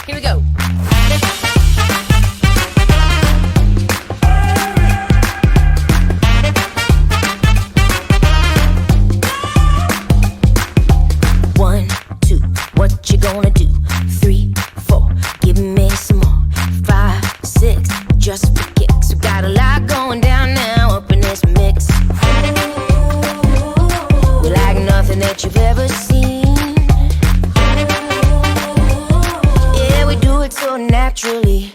Here we go. One, two, what you gonna do? 3, 4, give me some more. 5, 6, just for kicks. We got a lot going down now up in this mix. We like nothing that you've ever seen. Yeah, we do it so naturally.